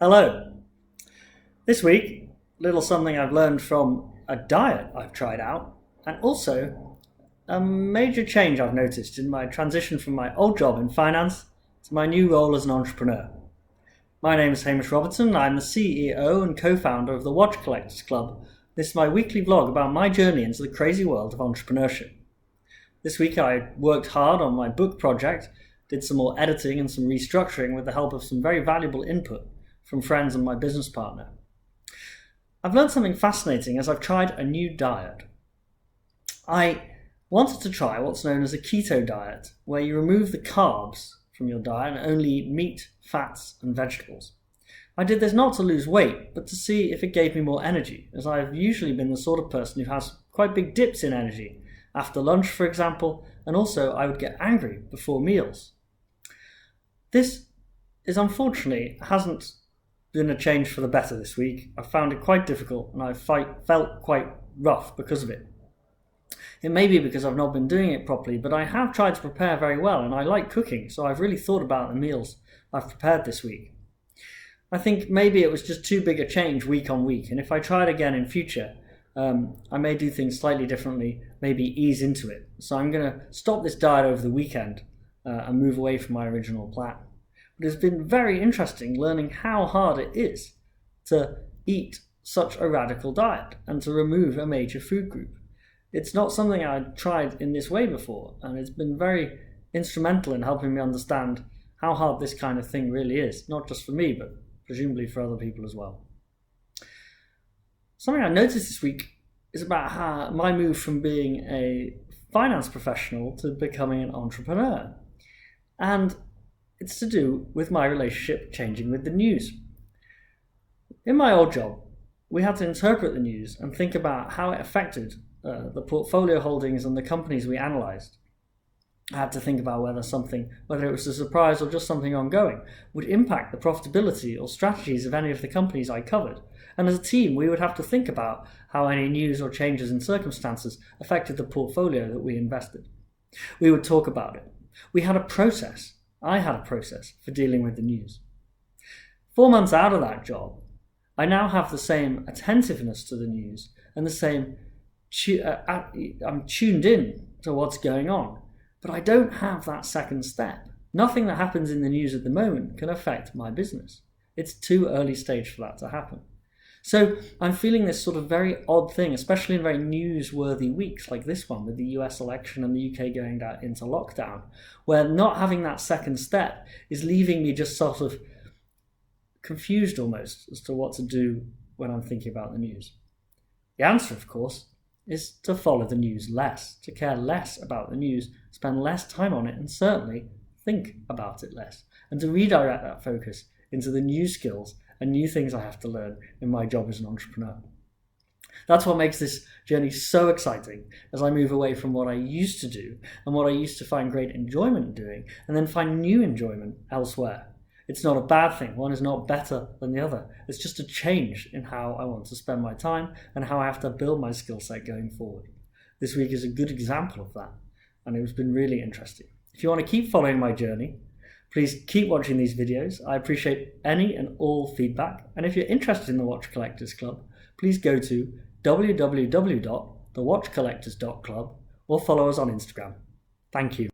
Hello. This week, little something I've learned from a diet I've tried out, and also a major change I've noticed in my transition from my old job in finance to my new role as an entrepreneur. My name is Hamish and I'm the CEO and co-founder of the Watch Collectors Club. This is my weekly vlog about my journey into the crazy world of entrepreneurship. This week I worked hard on my book project, did some more editing and some restructuring with the help of some very valuable input from friends and my business partner. I've learned something fascinating as I've tried a new diet. I wanted to try what's known as a keto diet, where you remove the carbs from your diet and only eat meat, fats and vegetables. I did this not to lose weight, but to see if it gave me more energy, as I've usually been the sort of person who has quite big dips in energy, after lunch for example, and also I would get angry before meals. This unfortunately hasn't been a change for the better this week. I found it quite difficult and I felt quite rough because of it. It may be because I've not been doing it properly, but I have tried to prepare very well and I like cooking, so I've really thought about the meals I've prepared this week. I think maybe it was just too big a change week on week, and if I try it again in future, I may do things slightly differently, maybe ease into it. So I'm going to stop this diet over the weekend and move away from my original plan. But it's been very interesting learning how hard it is to eat such a radical diet and to remove a major food group. It's not something I'd tried in this way before, and it's been very instrumental in helping me understand how hard this kind of thing really is, not just for me, but presumably for other people as well. Something I noticed this week is about how my move from being a finance professional to becoming an entrepreneur. And it's to do with my relationship changing with the news. In my old job, we had to interpret the news and think about how it affected the portfolio holdings and the companies we analysed. I had to think about whether it was a surprise or just something ongoing, would impact the profitability or strategies of any of the companies I covered. And as a team, we would have to think about how any news or changes in circumstances affected the portfolio that we invested. We would talk about it. We had a process. I had a process for dealing with the news. 4 months out of that job, I now have the same attentiveness to the news and the same, I'm tuned in to what's going on, but I don't have that second step. Nothing that happens in the news at the moment can affect my business. It's too early stage for that to happen. So I'm feeling this sort of very odd thing, especially in very newsworthy weeks like this one with the US election and the UK going into lockdown, where not having that second step is leaving me just sort of confused almost as to what to do when I'm thinking about the news. The answer, of course, is to follow the news less, to care less about the news, spend less time on it, and certainly think about it less, and to redirect that focus into the new skills and new things I have to learn in my job as an entrepreneur. That's what makes this journey so exciting as I move away from what I used to do and what I used to find great enjoyment doing, and then find new enjoyment elsewhere. It's not a bad thing. One is not better than the other. It's just a change in how I want to spend my time and how I have to build my skill set going forward. This week is a good example of that, and it's been really interesting. If you want to keep following my journey, please keep watching these videos. I appreciate any and all feedback. And if you're interested in the Watch Collectors Club, please go to www.thewatchcollectors.club or follow us on Instagram. Thank you.